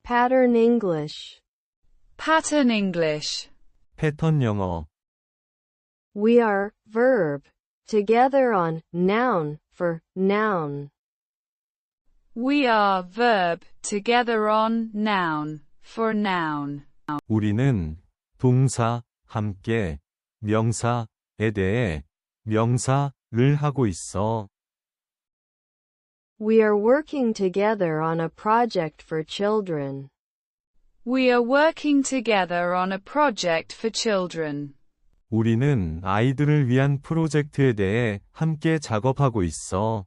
Pattern English. Pattern English. 패턴영어. We are verb together on noun for noun. We are verb together on noun for noun. 우리는 동사 함께 명사에 대해 명사를 하고 있어. We are working together on a project for children. We are working together on a project for children. 우리는 아이들을 위한 프로젝트에 대해 함께 작업하고 있어.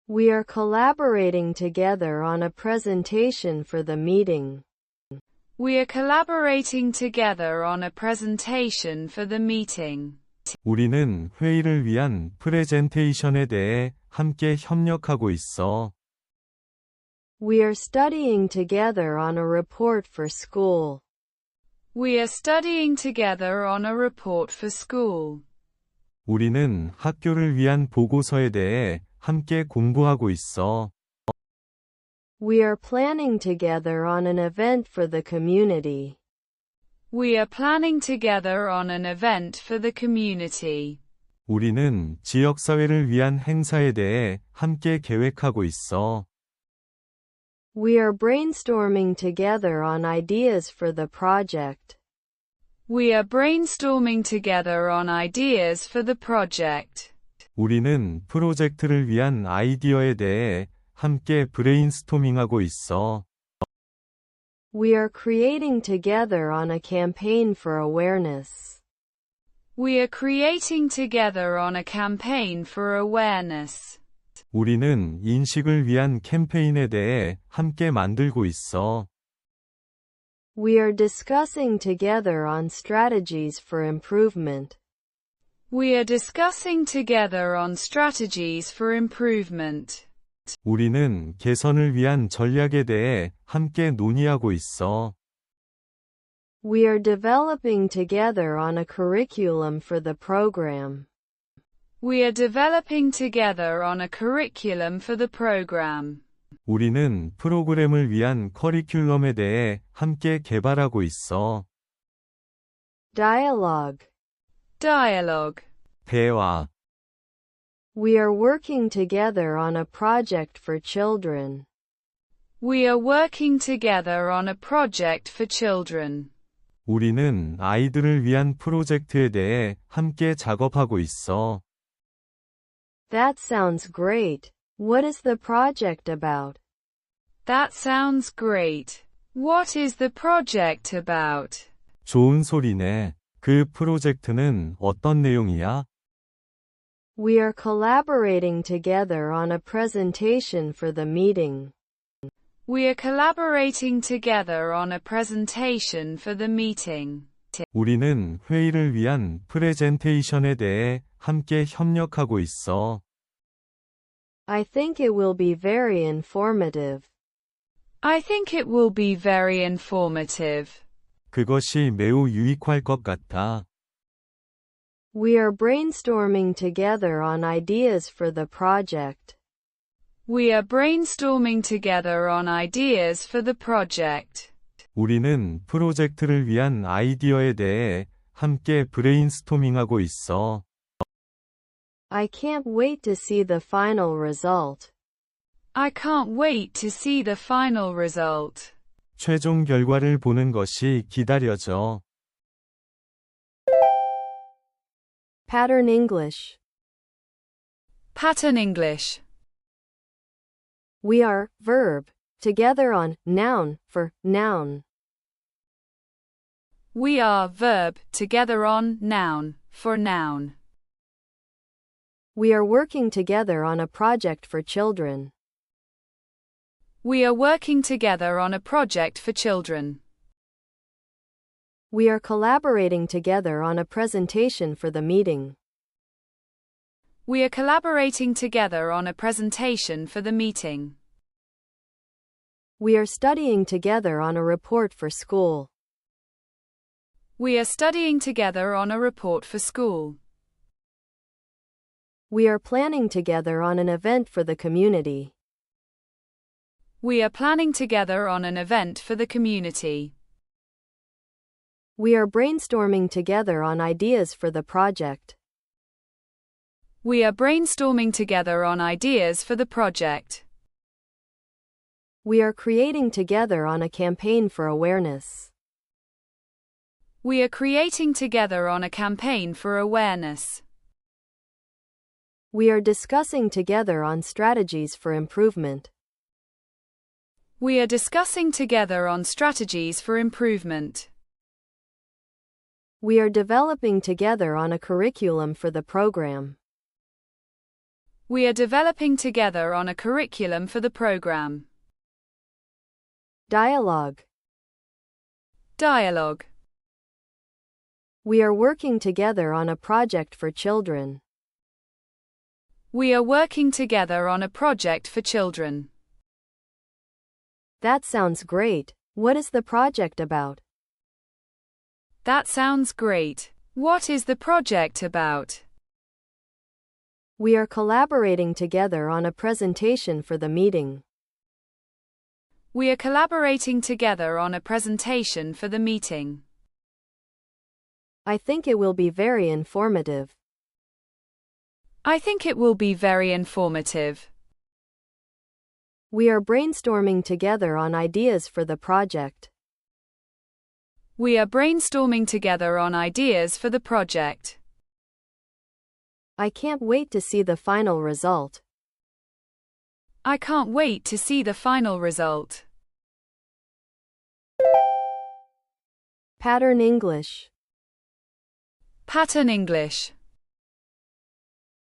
We are collaborating together on a presentation for the meeting. We are collaborating together on a presentation for the meeting. 우리는 회의를 위한 프레젠테이션에 대해 함께 협력하고 있어. We are studying together on a report for school. We are studying together on a report for school. 우리는 학교를 위한 보고서에 대해 함께 공부하고 있어. We are planning together on an event for the community. We are planning together on an event for the community. 우리는 지역사회를 위한 행사에 대해 함께 계획하고 있어. We are brainstorming together on ideas for the project. We are brainstorming together on ideas for the project. 우리는 프로젝트를 위한 아이디어에 대해 함께 브레인스토밍하고 있어. We are creating together on a campaign for awareness. We are creating together on a campaign for awareness. 우리는 인식을 위한 캠페인에 대해 함께 만들고 있어. We are discussing together on strategies for improvement. We are discussing together on strategies for improvement. 우리는 개선을 위한 전략에 대해 함께 논의하고 있어. We are developing together on a curriculum for the program. We are developing together on a curriculum for the program. 우리는 프로그램을 위한 커리큘럼에 대해 함께 개발하고 있어. Dialogue. Dialogue. 대화. We are working together on a project for children. We are working together on a project for children. 우리는 아이들을 위한 프로젝트에 대해 함께 작업하고 있어. That sounds great. What is the project about? That sounds great. What is the project about? 좋은 소리네. 그 프로젝트는 어떤 내용이야? We are collaborating together on a presentation for the meeting. We are collaborating together on a presentation for the meeting. 우리는 회의를 위한 프레젠테이션에 대해 함께 협력하고 있어. I think it will be very informative. I think it will be very informative. 그것이 매우 유익할 것 같아. We are brainstorming together on ideas for the project. We are brainstorming together on ideas for the project. 우리는 프로젝트를 위한 아이디어에 대해 함께 브레인스토밍하고 있어. I can't wait to see the final result. I can't wait to see the final result. 최종 결과를 보는 것이 기다려져. Pattern English. Pattern English. We are verb together on noun for noun. We are verb together on noun for noun. We are working together on a project for children. We are working together on a project for children. We are collaborating together on a presentation for the meeting. We are collaborating together on a presentation for the meeting. We are studying together on a report for school. We are studying together on a report for school. We are planning together on an event for the community. We are planning together on an event for the community. We are brainstorming together on ideas for the project. We are brainstorming together on ideas for the project. We are creating together on a campaign for awareness. We are creating together on a campaign for awareness. We are discussing together on strategies for improvement. We are discussing together on strategies for improvement. We are developing together on a curriculum for the program. We are developing together on a curriculum for the program. Dialogue. Dialogue. We are working together on a project for children. We are working together on a project for children. That sounds great. What is the project about? That sounds great. What is the project about? We are collaborating together on a presentation for the meeting. We are collaborating together on a presentation for the meeting. I think it will be very informative. I think it will be very informative. We are brainstorming together on ideas for the project. We are brainstorming together on ideas for the project. I can't wait to see the final result. I can't wait to see the final result. Pattern English. Pattern English.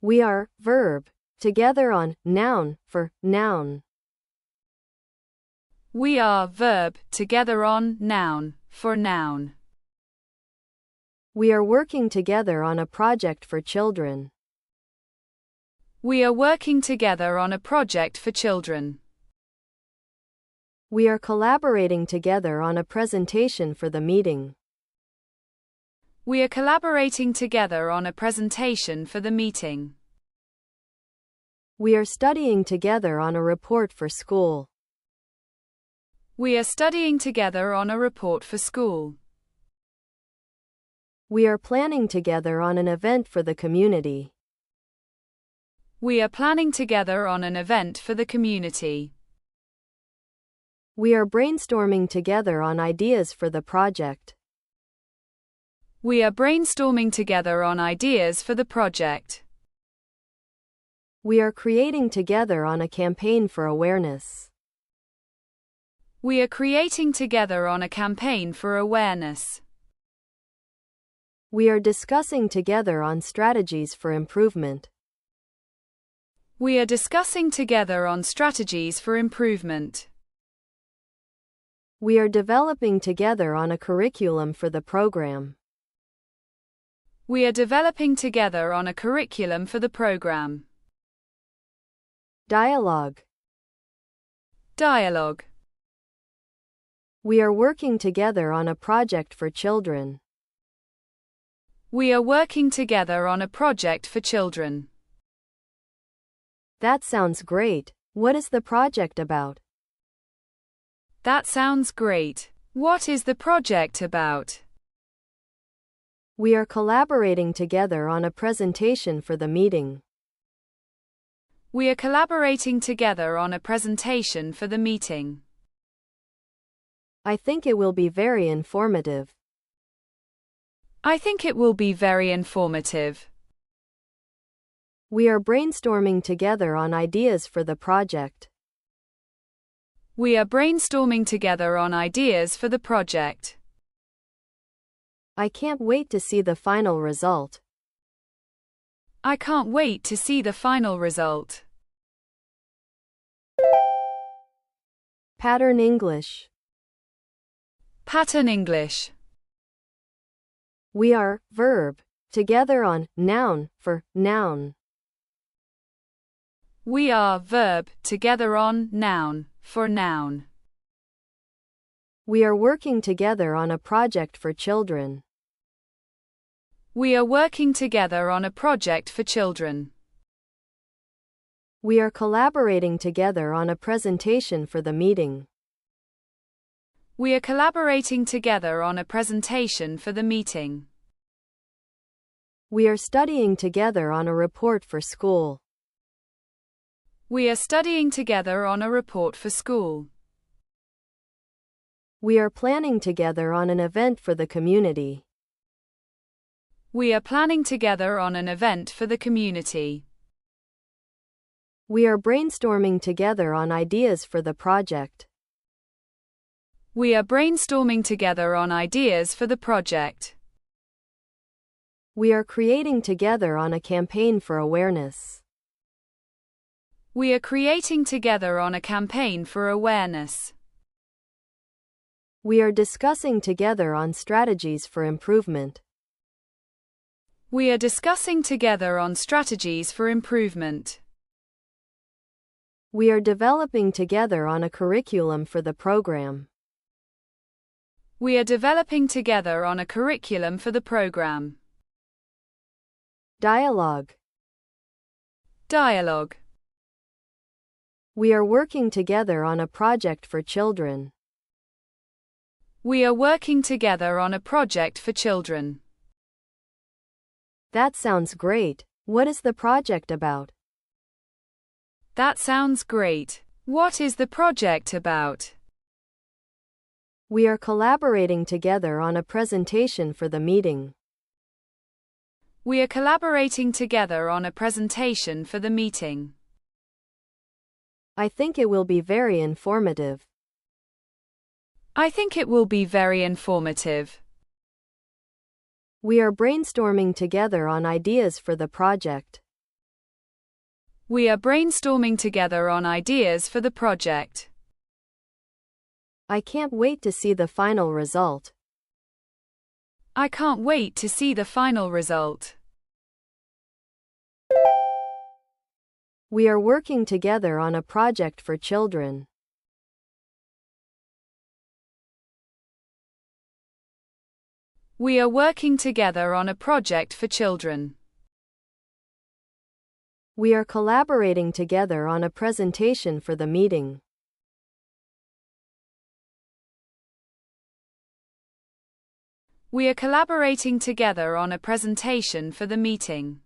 We are, verb, together on, noun, for, noun. We are, verb, together on, noun, for noun. We are working together on a project for children. We are working together on a project for children. We are collaborating together on a presentation for the meeting. We are collaborating together on a presentation for the meeting. We are studying together on a report for school. We are studying together on a report for school. We are planning together on an event for the community. We are planning together on an event for the community. We are brainstorming together on ideas for the project. We are brainstorming together on ideas for the project. We are creating together on a campaign for awareness. We are creating together on a campaign for awareness. We are discussing together on strategies for improvement. We are discussing together on strategies for improvement. We are developing together on a curriculum for the program. We are developing together on a curriculum for the program. Dialogue. Dialogue. We are working together on a project for children. We are working together on a project for children. That sounds great. What is the project about? That sounds great. What is the project about? We are collaborating together on a presentation for the meeting. We are collaborating together on a presentation for the meeting. I think it will be very informative. I think it will be very informative. We are brainstorming together on ideas for the project. We are brainstorming together on ideas for the project. I can't wait to see the final result. I can't wait to see the final result. Pattern English. Pattern English. We are, verb, together on, noun, for, noun. We are, verb, together on, noun, for noun. We are working together on a project for children. We are working together on a project for children. We are collaborating together on a presentation for the meeting. We are collaborating together on a presentation for the meeting. We are studying together on a report for school. We are studying together on a report for school. We are planning together on an event for the community. We are planning together on an event for the community. We are brainstorming together on ideas for the project. We are brainstorming together on ideas for the project. We are creating together on a campaign for awareness. We are creating together on a campaign for awareness. We are discussing together on strategies for improvement. We are discussing together on strategies for improvement. We are developing together on a curriculum for the program. We are developing together on a curriculum for the program. Dialogue. Dialogue. We are working together on a project for children. We are working together on a project for children. That sounds great. What is the project about? That sounds great. What is the project about? We are collaborating together on a presentation for the meeting. We are collaborating together on a presentation for the meeting. I think it will be very informative. I think it will be very informative. We are brainstorming together on ideas for the project. We are brainstorming together on ideas for the project. I can't wait to see the final result. I can't wait to see the final result. We are working together on a project for children. We are working together on a project for children. We are collaborating together on a presentation for the meeting. We are collaborating together on a presentation for the meeting.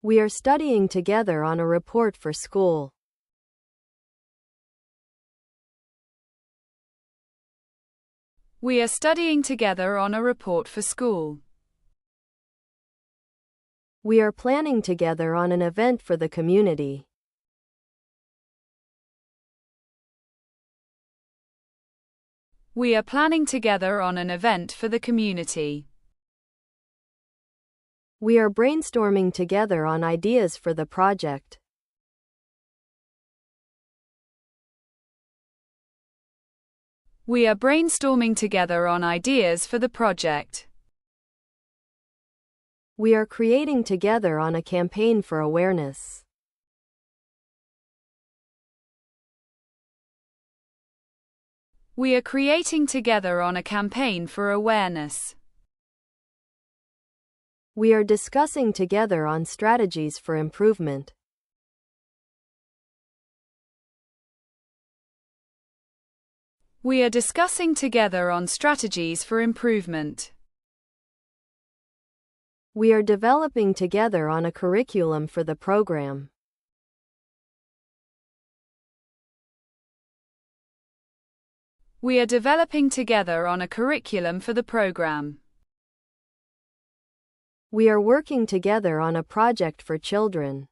We are studying together on a report for school. We are studying together on a report for school. We are planning together on an event for the community. We are planning together on an event for the community. We are brainstorming together on ideas for the project. We are brainstorming together on ideas for the project. We are creating together on a campaign for awareness. We are creating together on a campaign for awareness. We are discussing together on strategies for improvement. We are discussing together on strategies for improvement. We are developing together on a curriculum for the program. We are developing together on a curriculum for the program. We are working together on a project for children.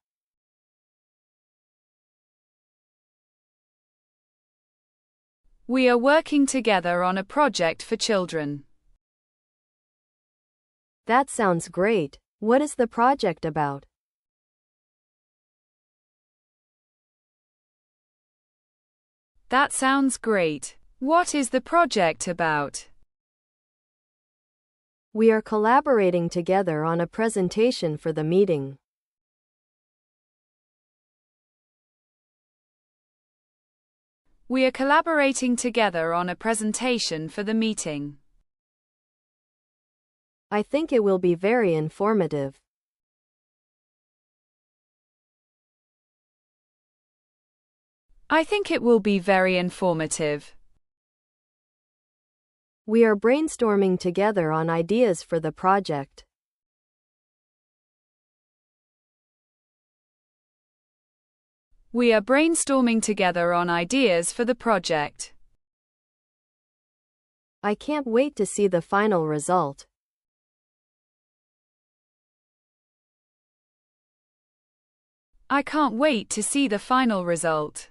We are working together on a project for children. That sounds great. What is the project about? That sounds great. What is the project about? We are collaborating together on a presentation for the meeting. We are collaborating together on a presentation for the meeting. I think it will be very informative. I think it will be very informative. We are brainstorming together on ideas for the project. We are brainstorming together on ideas for the project. I can't wait to see the final result. I can't wait to see the final result.